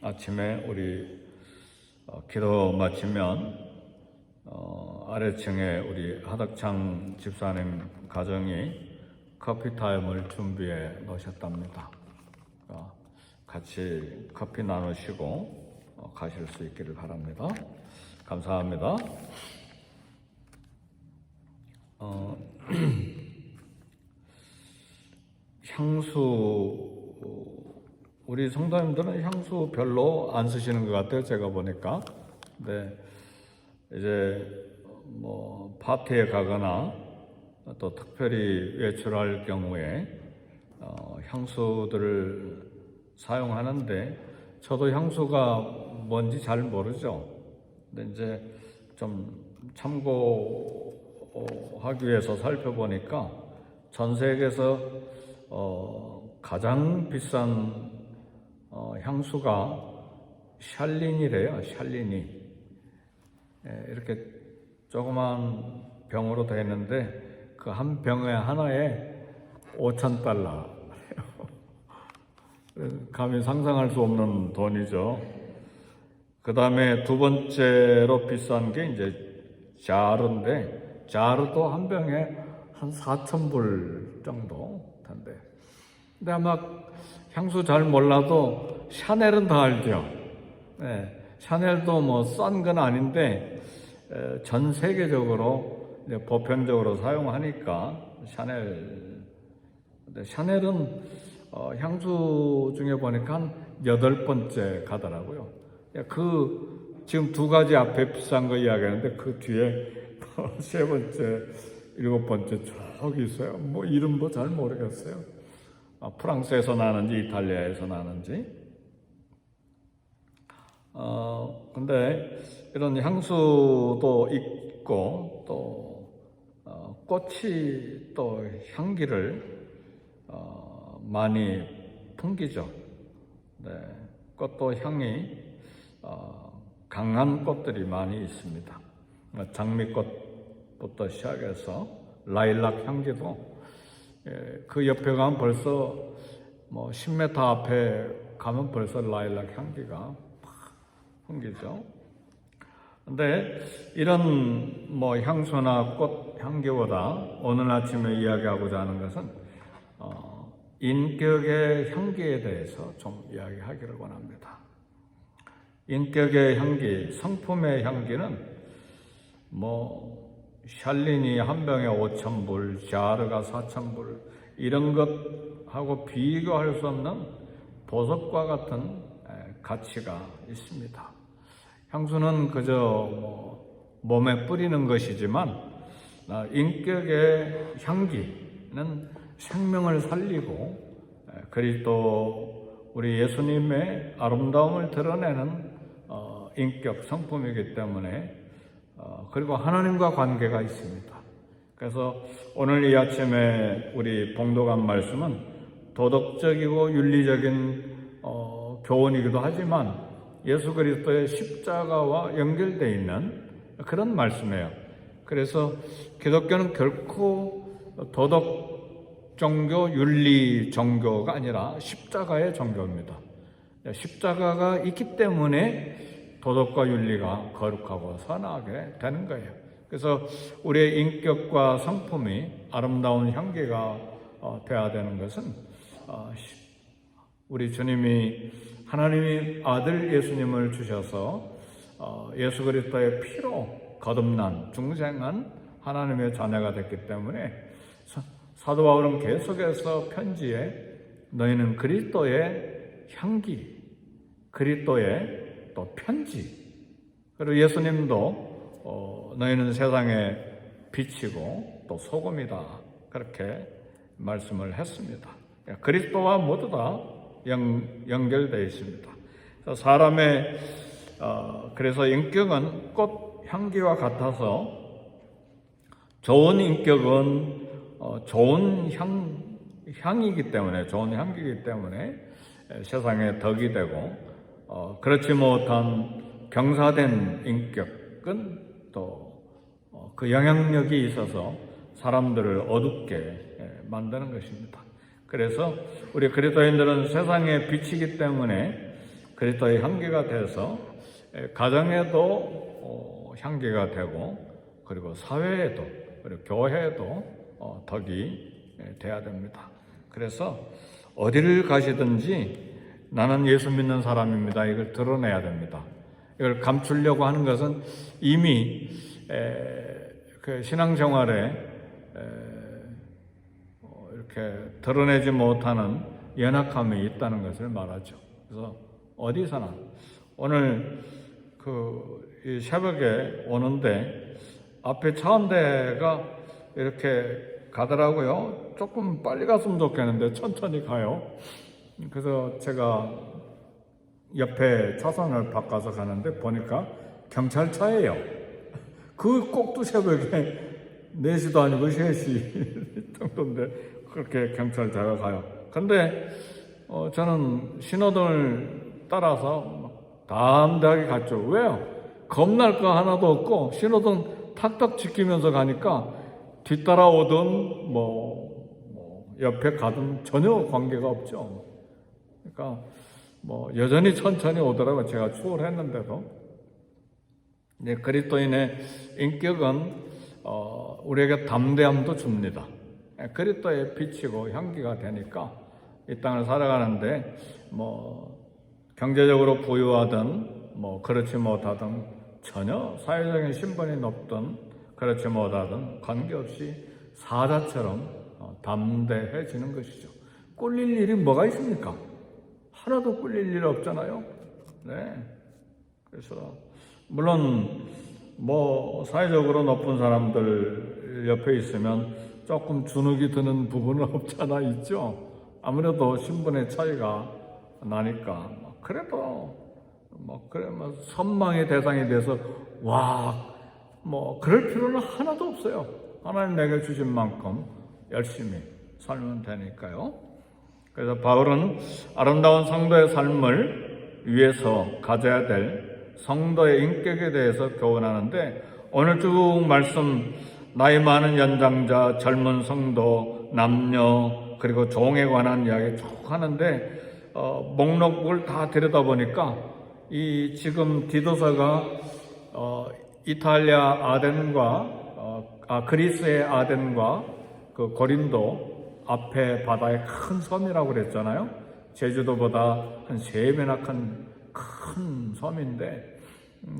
아침에 우리 기도 마치면 아래층에 우리 하덕창 집사님 가정이 커피 타임을 준비해 놓으셨답니다. 같이 커피 나누시고 가실 수 있기를 바랍니다. 감사합니다. 향수, 우리 성도님들은 향수 별로 안 쓰시는 것 같아요. 제가 보니까. 근데 이제 파티에 가거나 또 특별히 외출할 경우에 향수들을 사용하는데 저도 향수가 뭔지 잘 모르죠. 근데 이제 좀 참고하기 위해서 살펴보니까 전 세계에서 가장 비싼 향수가 샬린이래요. 샬린이. 이렇게 조그만 병으로 되어 있는데 그 한 병에 하나에 $5,000. 감히 상상할 수 없는 돈이죠. 그 다음에 두 번째로 비싼 게 이제 자르인데, 자르도 한 병에 한 4,000불 정도 텐데. 근데 아마 향수 잘 몰라도 샤넬은 다 알죠. 네, 샤넬도 싼 건 아닌데 전 세계적으로 보편적으로 사용하니까 샤넬. 근데 샤넬은 향수 중에 보니까 한 8번째 가더라고요. 지금 두 가지 앞에 비싼 거 이야기하는데 그 뒤에 세 번째, 7번째 쭉 있어요. 이름 잘 모르겠어요. 프랑스에서 나는지 이탈리아에서 나는지. 근데 이런 향수도 있고 또 꽃이 또 향기를 많이 풍기죠. 네, 꽃도 향이 강한 꽃들이 많이 있습니다. 장미꽃부터 시작해서 라일락 향기도 그 옆에 가면 벌써 10m 앞에 가면 벌써 라일락 향기가 팍 풍기죠. 근데 이런 향수나 꽃 향기보다 오늘 아침에 이야기하고자 하는 것은 인격의 향기에 대해서 좀 이야기하기를 원합니다. 인격의 향기, 성품의 향기는 샬린이 한 병에 5,000불, 자르가 4,000불 이런 것하고 비교할 수 없는 보석과 같은 가치가 있습니다. 향수는 그저 몸에 뿌리는 것이지만 인격의 향기는 생명을 살리고 그리스도 우리 예수님의 아름다움을 드러내는 인격 성품이기 때문에 그리고 하나님과 관계가 있습니다. 그래서 오늘 이 아침에 우리 봉독한 말씀은 도덕적이고 윤리적인 교훈이기도 하지만 예수 그리스도의 십자가와 연결되어 있는 그런 말씀이에요. 그래서 기독교는 결코 도덕 종교, 윤리 종교가 아니라 십자가의 종교입니다. 십자가가 있기 때문에 도덕과 윤리가 거룩하고 선하게 되는 거예요. 그래서 우리의 인격과 성품이 아름다운 향기가 되어야 되는 것은 우리 주님이 하나님의 아들 예수님을 주셔서 예수 그리스도의 피로 거듭난 중생한 하나님의 자녀가 됐기 때문에 사도 바울은 계속해서 편지에 너희는 그리스도의 향기, 그리스도의 또 편지, 그리고 예수님도 너희는 세상의 빛이고 또 소금이다 그렇게 말씀을 했습니다. 그리스도와 모두 다 연결되어 있습니다. 사람의 그래서 인격은 꽃 향기와 같아서 좋은 인격은 좋은 향이기 때문에 좋은 향기이기 때문에 세상에 덕이 되고 그렇지 못한 병사된 인격은 또 그 영향력이 있어서 사람들을 어둡게 만드는 것입니다. 그래서 우리 그리스도인들은 세상의 빛이기 때문에 그리스도의 향기가 돼서 가정에도 향기가 되고, 그리고 사회에도, 그리고 교회에도 덕이 돼야 됩니다. 그래서 어디를 가시든지 나는 예수 믿는 사람입니다, 이걸 드러내야 됩니다. 이걸 감추려고 하는 것은 이미 그 신앙생활에 이렇게 드러내지 못하는 연약함이 있다는 것을 말하죠. 그래서 어디서나 오늘 이 새벽에 오는데 앞에 차 한 대가 이렇게 가더라고요. 조금 빨리 갔으면 좋겠는데 천천히 가요. 그래서 제가 옆에 차선을 바꿔서 가는데 보니까 경찰차예요. 그 꼭두 새벽에 4시도 아니고 3시 정도인데 그렇게 경찰차가 가요. 근데 저는 신호등을 따라서 담대하게 갔죠. 왜요? 겁날 거 하나도 없고 신호등 탁탁 지키면서 가니까 뒤따라오든 옆에 가든 전혀 관계가 없죠. 그러니까 여전히 천천히 오더라고요. 제가 추월했는데도. 그리스도인의 인격은 우리에게 담대함도 줍니다. 그리스도의 빛이고 향기가 되니까 이 땅을 살아가는데 경제적으로 부유하든 그렇지 못하든 전혀 사회적인 신분이 높든 그렇지 못하든 관계없이 사자처럼 담대해지는 것이죠. 꿀릴 일이 뭐가 있습니까? 하나도 꿀릴 일 없잖아요. 네. 그래서 물론 사회적으로 높은 사람들 옆에 있으면 조금 주눅이 드는 부분은 없잖아 있죠. 아무래도 신분의 차이가 나니까 그래도 선망의 대상이 돼서 그럴 필요는 하나도 없어요. 하나님 내게 주신 만큼 열심히 살면 되니까요. 그래서 바울은 아름다운 성도의 삶을 위해서 가져야 될 성도의 인격에 대해서 교훈하는데, 오늘 쭉 말씀 나이 많은 연장자, 젊은 성도, 남녀, 그리고 종에 관한 이야기 쭉 하는데 목록을 다 들여다보니까 이 지금 디도서가 이탈리아 아덴과 그리스의 아덴과 그 고린도 앞에 바다의 큰 섬이라고 그랬잖아요. 제주도보다 한 3배나 큰 섬인데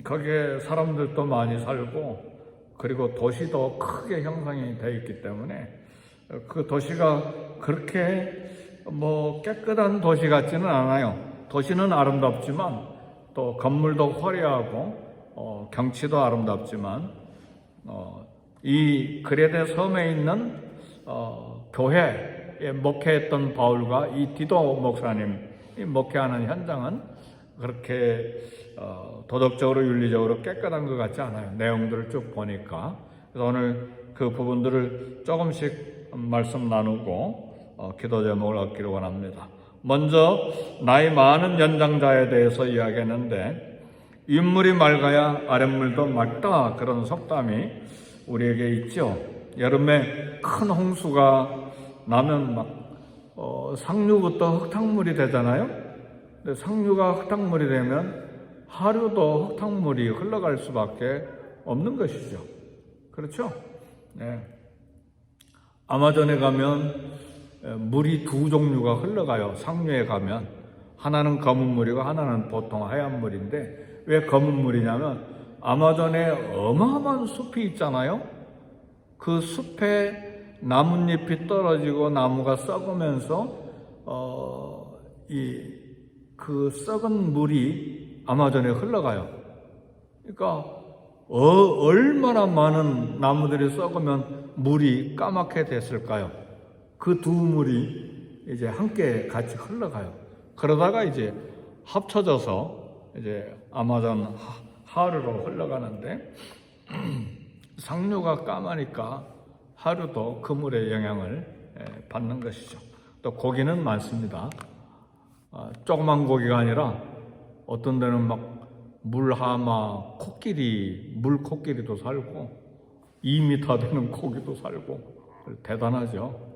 거기에 사람들도 많이 살고 그리고 도시도 크게 형성이 되어 있기 때문에 그 도시가 그렇게 깨끗한 도시 같지는 않아요. 도시는 아름답지만 또 건물도 화려하고 경치도 아름답지만 이 그레데 섬에 있는 교회에 목회했던 바울과 이 디도 목사님이 목회하는 현장은 그렇게 도덕적으로 윤리적으로 깨끗한 것 같지 않아요. 내용들을 쭉 보니까. 그래서 오늘 그 부분들을 조금씩 말씀 나누고 기도 제목을 얻기를 원합니다. 먼저 나이 많은 연장자에 대해서 이야기했는데 윗물이 맑아야 아랫물도 맑다, 그런 속담이 우리에게 있죠. 여름에 큰 홍수가 나면 상류부터 흙탕물이 되잖아요. 근데 상류가 흙탕물이 되면 하류도 흙탕물이 흘러갈 수밖에 없는 것이죠. 그렇죠? 네. 아마존에 가면 물이 2 종류가 흘러가요. 상류에 가면 하나는 검은 물이고 하나는 보통 하얀 물인데, 왜 검은 물이냐면 아마존에 어마어마한 숲이 있잖아요. 그 숲에 나뭇잎이 떨어지고 나무가 썩으면서 그 썩은 물이 아마존에 흘러가요. 그러니까 얼마나 많은 나무들이 썩으면 물이 까맣게 됐을까요? 그 2 물이 이제 함께 같이 흘러가요. 그러다가 이제 합쳐져서 이제 아마존 하류로 흘러가는데 상류가 까마니까 하류도 그 물의 영향을 받는 것이죠. 또 고기는 많습니다. 조그만 고기가 아니라 어떤 데는 물하마, 코끼리, 물코끼리도 살고 2m 되는 고기도 살고 대단하죠.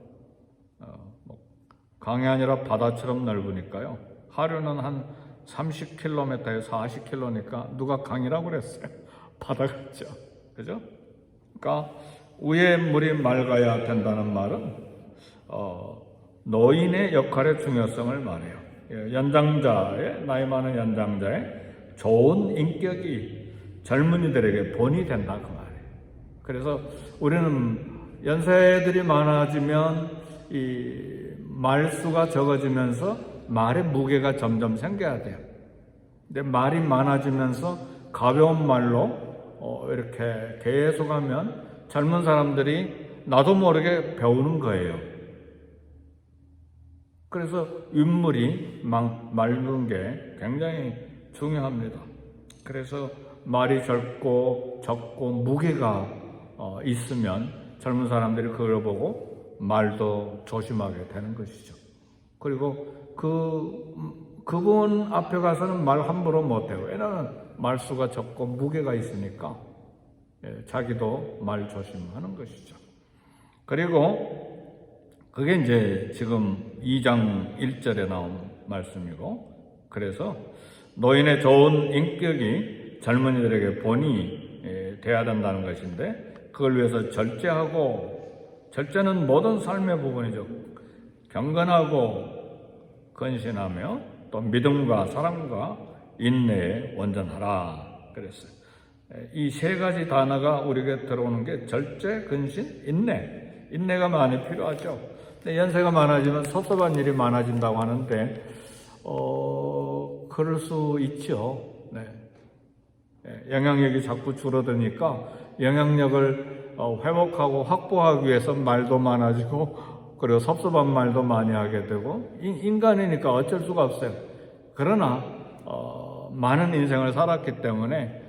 강이 아니라 바다처럼 넓으니까요. 하류는 한 30km에 40km니까 누가 강이라고 그랬어요? 바다 같죠. 그죠? 그러니까 위에 물이 맑아야 된다는 말은 노인의 역할의 중요성을 말해요. 연장자의, 나이 많은 연장자의 좋은 인격이 젊은이들에게 본이 된다 그 말이에요. 그래서 우리는 연세들이 많아지면 이 말수가 적어지면서 말의 무게가 점점 생겨야 돼요. 근데 말이 많아지면서 가벼운 말로 이렇게 계속 하면 젊은 사람들이 나도 모르게 배우는 거예요. 그래서 윗물이 맑은 게 굉장히 중요합니다. 그래서 말이 적고 무게가 있으면 젊은 사람들이 그걸 보고 말도 조심하게 되는 것이죠. 그리고 그분 앞에 가서는 말 함부로 못해요. 왜냐하면 말수가 적고 무게가 있으니까 자기도 말 조심하는 것이죠. 그리고 그게 이제 지금 2장 1절에 나온 말씀이고, 그래서 노인의 좋은 인격이 젊은이들에게 본이 돼야 된다는 것인데, 그걸 위해서 절제는 모든 삶의 부분이죠. 경건하고 근신하며 또 믿음과 사랑과 인내에 온전하라 그랬어요. 이 세 가지 단어가 우리에게 들어오는 게 절제, 근신, 인내가 많이 필요하죠. 근데 연세가 많아지면 섭섭한 일이 많아진다고 하는데 그럴 수 있죠. 네. 영향력이 자꾸 줄어드니까 영향력을 회복하고 확보하기 위해서 말도 많아지고, 그리고 섭섭한 말도 많이 하게 되고, 인간이니까 어쩔 수가 없어요. 그러나 많은 인생을 살았기 때문에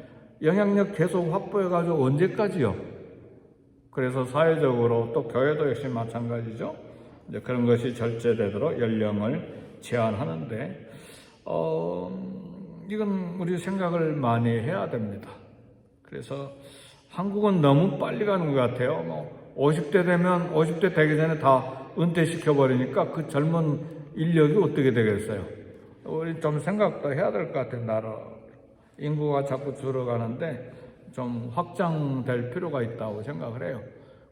영향력 계속 확보해가지고 언제까지요? 그래서 사회적으로 또 교회도 역시 마찬가지죠. 이제 그런 것이 절제되도록 연령을 제한하는데, 이건 우리 생각을 많이 해야 됩니다. 그래서 한국은 너무 빨리 가는 것 같아요. 50대 되면 50대 되기 전에 다 은퇴시켜버리니까 그 젊은 인력이 어떻게 되겠어요? 우리 좀 생각도 해야 될 것 같아요. 나라 인구가 자꾸 줄어가는데 좀 확장될 필요가 있다고 생각을 해요.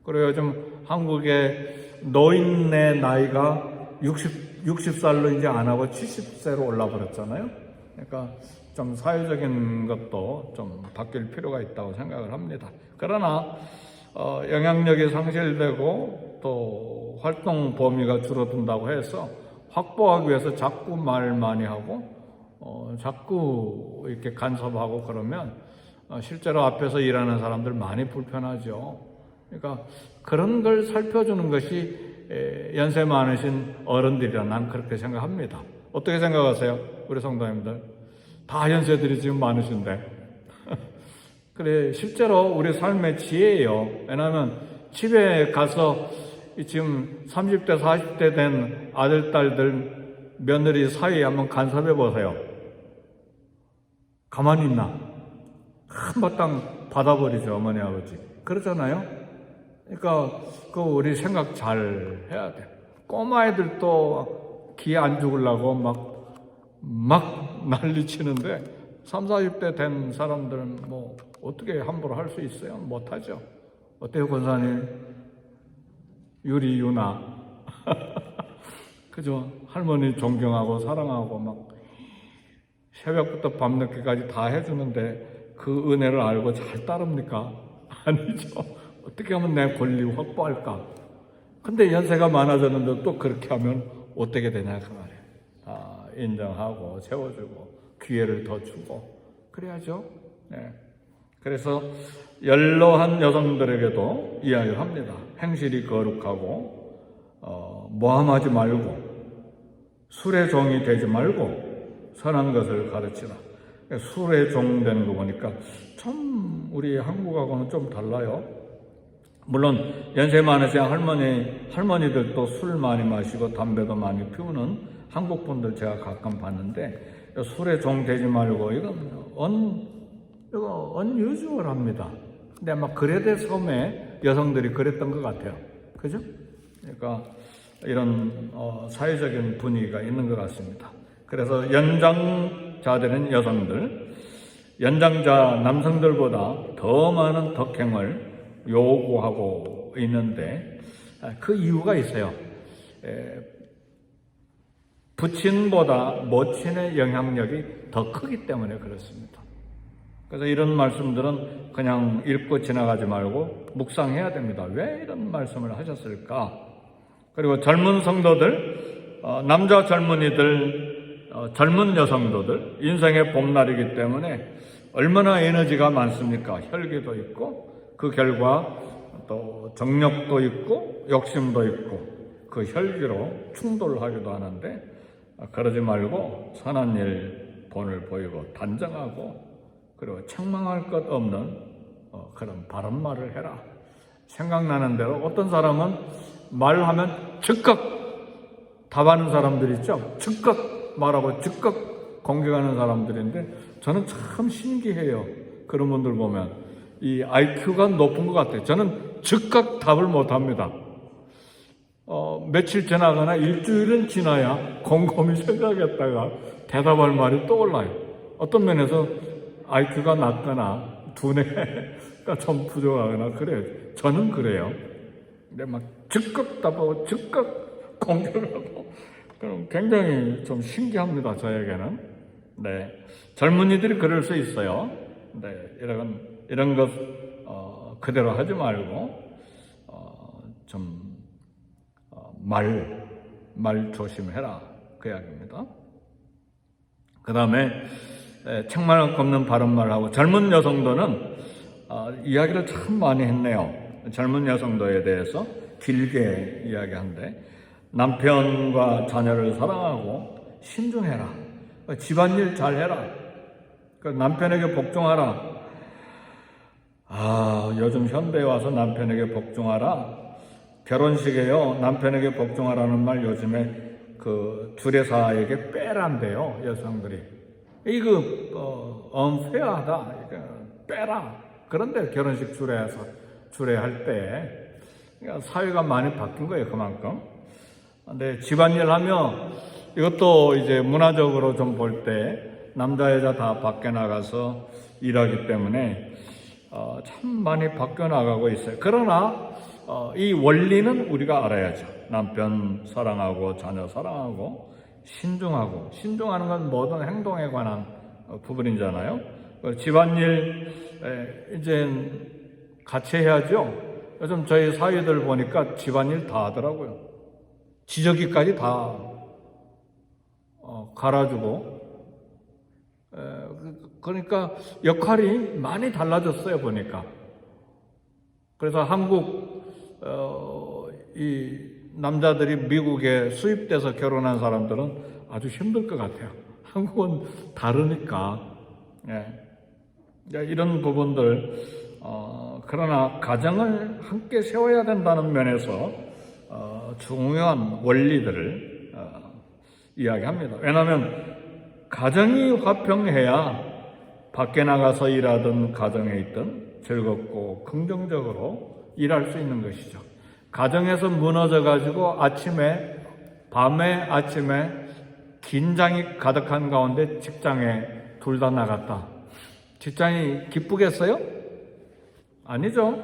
그리고 요즘 한국의 노인의 나이가 60살로 이제 안 하고 70세로 올라버렸잖아요. 그러니까 좀 사회적인 것도 좀 바뀔 필요가 있다고 생각을 합니다. 그러나 영향력이 상실되고 또 활동 범위가 줄어든다고 해서 확보하기 위해서 자꾸 말 많이 하고 자꾸 이렇게 간섭하고 그러면 실제로 앞에서 일하는 사람들 많이 불편하죠. 그러니까 그런 걸 살펴주는 것이 연세 많으신 어른들이라 난 그렇게 생각합니다. 어떻게 생각하세요? 우리 성도님들 다 연세들이 지금 많으신데 그래, 실제로 우리 삶의 지혜예요. 왜냐하면 집에 가서 지금 30대 40대 된 아들 딸들 며느리 사이 한번 간섭해 보세요. 가만히 있나? 한바탕 받아버리죠, 어머니 아버지. 그러잖아요. 그러니까 그 우리 생각 잘 해야 돼. 꼬마애들도 기회 안 죽으려고 막 난리치는데 30, 40대 된 사람들은 뭐 어떻게 함부로 할 수 있어요? 못하죠. 어때요, 권사님? 유나 그죠? 할머니 존경하고 사랑하고 막 새벽부터 밤늦게까지 다 해주는데 그 은혜를 알고 잘 따릅니까? 아니죠. 어떻게 하면 내 권리 확보할까? 근데 연세가 많아졌는데 또 그렇게 하면 어떻게 되냐 그 말이에요. 인정하고 세워주고 기회를 더 주고 그래야죠. 네. 그래서 연로한 여성들에게도 이야기를 합니다. 행실이 거룩하고 모함하지 말고 술의 종이 되지 말고 선한 것을 가르치라. 술의 종 되는 거 보니까 참 우리 한국하고는 좀 달라요. 물론 연세 많으신 할머니들도 술 많이 마시고 담배도 많이 피우는 한국 분들 제가 가끔 봤는데 술의 종 되지 말고 이건 언유주얼합니다. 근데 아마 그레데 섬의 여성들이 그랬던 것 같아요. 그죠? 그러니까 이런 사회적인 분위기가 있는 것 같습니다. 그래서 자들인 여성들, 연장자 남성들보다 더 많은 덕행을 요구하고 있는데 그 이유가 있어요. 부친보다 모친의 영향력이 더 크기 때문에 그렇습니다. 그래서 이런 말씀들은 그냥 읽고 지나가지 말고 묵상해야 됩니다. 왜 이런 말씀을 하셨을까? 그리고 젊은 성도들, 남자 젊은이들, 젊은 여성도들, 인생의 봄날이기 때문에 얼마나 에너지가 많습니까? 혈기도 있고 그 결과 또 정력도 있고 욕심도 있고 그 혈기로 충돌하기도 하는데 그러지 말고 선한 일 본을 보이고 단정하고 그리고 책망할 것 없는 그런 바른 말을 해라. 생각나는 대로 어떤 사람은 말하면 즉각 답하는 사람들 있죠. 즉각 말하고 즉각 공격하는 사람들인데 저는 참 신기해요. 그런 분들 보면 이 IQ가 높은 것 같아요. 저는 즉각 답을 못합니다. 며칠 지나거나 일주일은 지나야 곰곰이 생각했다가 대답할 말이 떠올라요. 어떤 면에서 IQ가 낮거나 두뇌가 좀 부족하거나 그래요. 저는 그래요. 근데 막 즉각 답하고 즉각 공격하고 그럼 굉장히 좀 신기합니다. 저에게는. 네, 젊은이들이 그럴 수 있어요. 네, 이런 것 그대로 하지 말고 좀 말 조심해라 그 이야기입니다. 그 다음에 책망을 걷는 바른 말하고 젊은 여성도는 이야기를 참 많이 했네요. 젊은 여성도에 대해서 길게 이야기한데 남편과 자녀를 사랑하고 신중해라. 집안일 잘해라. 남편에게 복종하라. 요즘 현대에 와서 남편에게 복종하라. 결혼식에요. 남편에게 복종하라는 말 요즘에 그 주례사에게 빼란대요. 여성들이. 이거 unfair하다. 빼라. 그런데 결혼식 주례할 때 그러니까 사회가 많이 바뀐 거예요. 그만큼. 근데 집안일 하면 이것도 이제 문화적으로 좀 볼 때 남자 여자 다 밖에 나가서 일하기 때문에 참 많이 바뀌어 나가고 있어요. 그러나 이 원리는 우리가 알아야죠. 남편 사랑하고 자녀 사랑하고 신중하는 건 모든 행동에 관한 부분이잖아요. 집안일 이제 같이 해야죠. 요즘 저희 사위들 보니까 집안일 다 하더라고요. 지저귀까지 다 갈아주고 그러니까 역할이 많이 달라졌어요. 보니까. 그래서 한국 이 남자들이 미국에 수입돼서 결혼한 사람들은 아주 힘들 것 같아요. 한국은 다르니까. 이런 부분들 그러나 가정을 함께 세워야 된다는 면에서 중요한 원리들을 이야기합니다. 왜냐하면 가정이 화평해야 밖에 나가서 일하든 가정에 있든 즐겁고 긍정적으로 일할 수 있는 것이죠. 가정에서 무너져가지고 밤에 아침에 긴장이 가득한 가운데 직장에 둘 다 나갔다. 직장이 기쁘겠어요? 아니죠.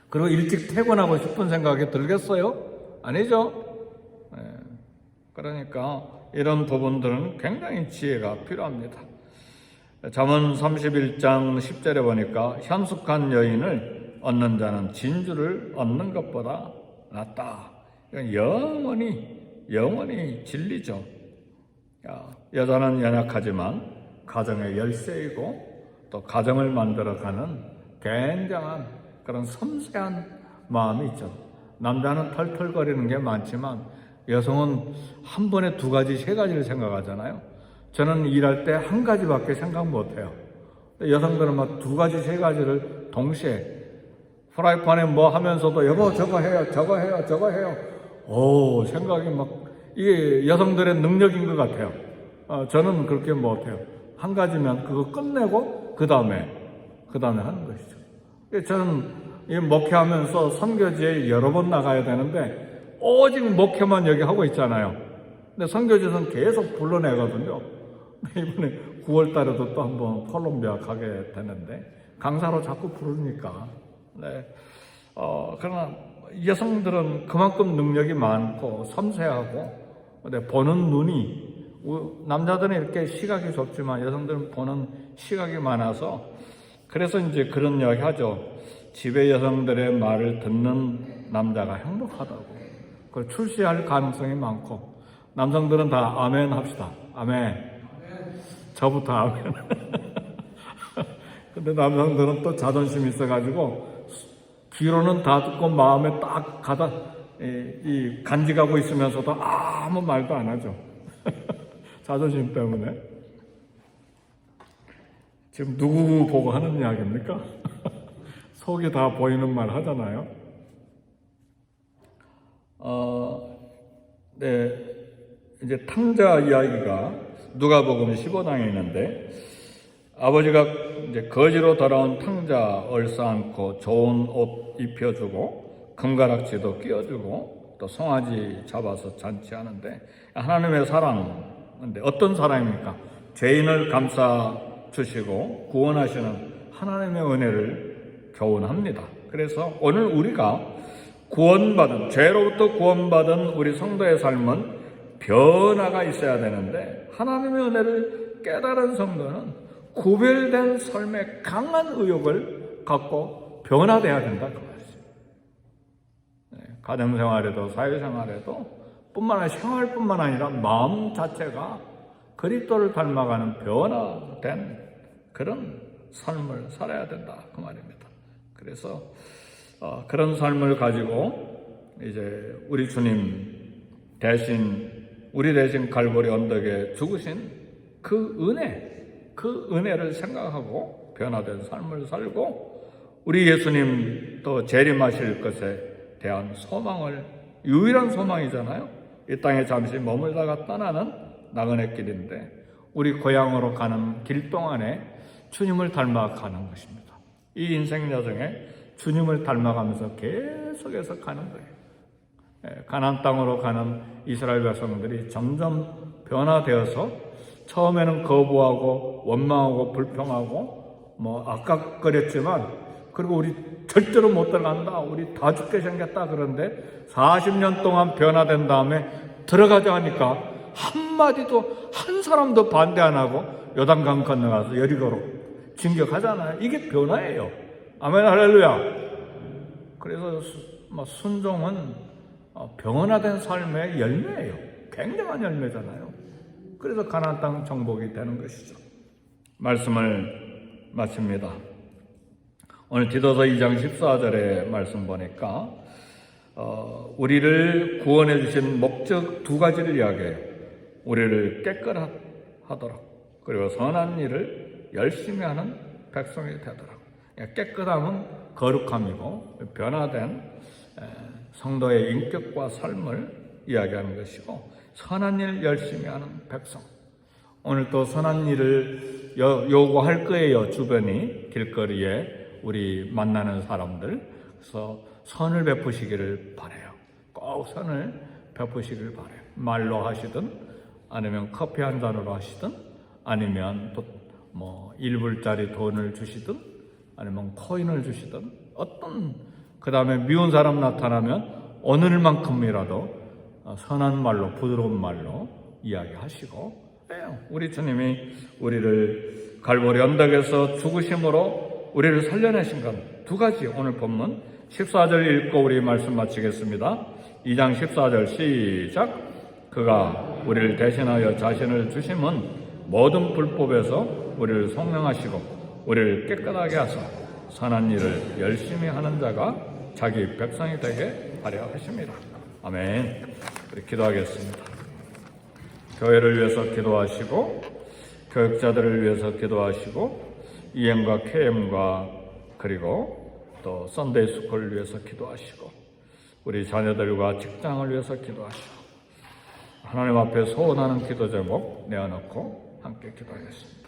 그리고 일찍 퇴근하고 싶은 생각이 들겠어요? 아니죠. 그러니까 이런 부분들은 굉장히 지혜가 필요합니다. 잠언 31장 10절에 보니까 현숙한 여인을 얻는 자는 진주를 얻는 것보다 낫다. 영원히 진리죠. 여자는 연약하지만 가정의 열쇠이고 또 가정을 만들어가는 굉장한 그런 섬세한 마음이 있죠. 남자는 털털거리는 게 많지만 여성은 한 번에 두 가지, 세 가지를 생각하잖아요. 저는 일할 때 한 가지밖에 생각 못해요. 여성들은 막 두 가지, 세 가지를 동시에 프라이팬에 뭐 하면서도 여보 저거 해요. 생각이 막 이게 여성들의 능력인 것 같아요. 저는 그렇게 못해요. 한 가지면 그거 끝내고 그 다음에 하는 것이죠. 저는 이 목회하면서 선교지에 여러 번 나가야 되는데 오직 목회만 여기 하고 있잖아요. 근데 선교지에서는 계속 불러내거든요. 이번에 9월 달에도 또 한번 콜롬비아 가게 되는데 강사로 자꾸 부르니까. 네. 그러나 여성들은 그만큼 능력이 많고 섬세하고 보는 눈이, 남자들은 이렇게 시각이 좁지만 여성들은 보는 시각이 많아서, 그래서 이제 그런 이야기 하죠. 집에 여성들의 말을 듣는 남자가 행복하다고. 그걸 출시할 가능성이 많고, 남성들은 다 아멘 합시다. 아멘. 저부터 아멘. 근데 남성들은 또 자존심이 있어가지고 귀로는 다 듣고 마음에 딱 가다 간직하고 있으면서도 아무 말도 안 하죠. 자존심 때문에. 지금 누구 보고 하는 이야기입니까? 속이 다 보이는 말 하잖아요. 네, 이제 탕자 이야기가 누가복음 15장에 있는데, 아버지가 이제 거지로 돌아온 탕자 얼싸안고 좋은 옷 입혀주고 금가락지도 끼워주고 또 송아지 잡아서 잔치하는데, 하나님의 사랑인데 어떤 사랑입니까? 죄인을 감싸 주시고 구원하시는 하나님의 은혜를 교훈합니다. 그래서 오늘 우리가 구원받은, 죄로부터 구원받은 우리 성도의 삶은 변화가 있어야 되는데, 하나님의 은혜를 깨달은 성도는 구별된 삶의 강한 의욕을 갖고 변화돼야 된다, 그 말이죠. 네, 가정생활에도 사회생활에도 뿐만 아니라 생활뿐만 아니라 마음 자체가 그리스도를 닮아가는 변화된 그런 삶을 살아야 된다, 그 말입니다. 그래서 그런 삶을 가지고 이제 우리 주님 대신, 우리 대신 갈보리 언덕에 죽으신 그 은혜를 생각하고 변화된 삶을 살고, 우리 예수님 또 재림하실 것에 대한 소망을, 유일한 소망이잖아요. 이 땅에 잠시 머물다가 떠나는 나그네 길인데, 우리 고향으로 가는 길 동안에 주님을 닮아가는 것입니다. 이 인생 여정에 주님을 닮아가면서 계속해서 가는 거예요. 가나안 땅으로 가는 이스라엘 백성들이 점점 변화되어서 처음에는 거부하고 원망하고 불평하고 악각거렸지만, 그리고 우리 절대로 못 들어간다, 우리 다 죽게 생겼다, 그런데 40년 동안 변화된 다음에 들어가자 하니까 한마디도, 한 사람도 반대 안 하고 요단강 건너가서 여리고로 진격하잖아요. 이게 변화예요. 아멘, 할렐루야. 그래서 순종은 변화된 삶의 열매예요. 굉장한 열매잖아요. 그래서 가나안 땅 정복이 되는 것이죠. 말씀을 마칩니다. 오늘 디도서 2장 14절의 말씀 보니까 우리를 구원해 주신 목적 두 가지를 이야기해요. 우리를 깨끗하도록, 그리고 선한 일을 열심히 하는 백성이 되도록. 깨끗함은 거룩함이고, 변화된 성도의 인격과 삶을 이야기하는 것이고, 선한 일 열심히 하는 백성. 오늘 또 선한 일을 요구할 거예요. 주변이, 길거리에 우리 만나는 사람들. 그래서 선을 베푸시기를 바라요. 꼭 선을 베푸시기를 바라요. 말로 하시든, 아니면 커피 한 잔으로 하시든, 아니면 또 1불짜리 돈을 주시든, 아니면 코인을 주시든, 그 다음에 미운 사람 나타나면 오늘만큼이라도 선한 말로, 부드러운 말로 이야기하시고, 우리 주님이 우리를 갈보리 언덕에서 죽으심으로 우리를 살려내신 건 두 가지. 오늘 본문 14절 읽고 우리 말씀 마치겠습니다. 2장 14절 시작. 그가 우리를 대신하여 자신을 주심은 모든 불법에서 우리를 성령하시고 우리를 깨끗하게 하사 선한 일을 열심히 하는 자가 자기 백성이 되게 하려 하십니다. 아멘. 우리 기도하겠습니다. 교회를 위해서 기도하시고, 교육자들을 위해서 기도하시고, EM과 KM과 그리고 또 썬데이 스쿨을 위해서 기도하시고, 우리 자녀들과 직장을 위해서 기도하시고, 하나님 앞에 소원하는 기도 제목 내어놓고 함께 기도하겠습니다.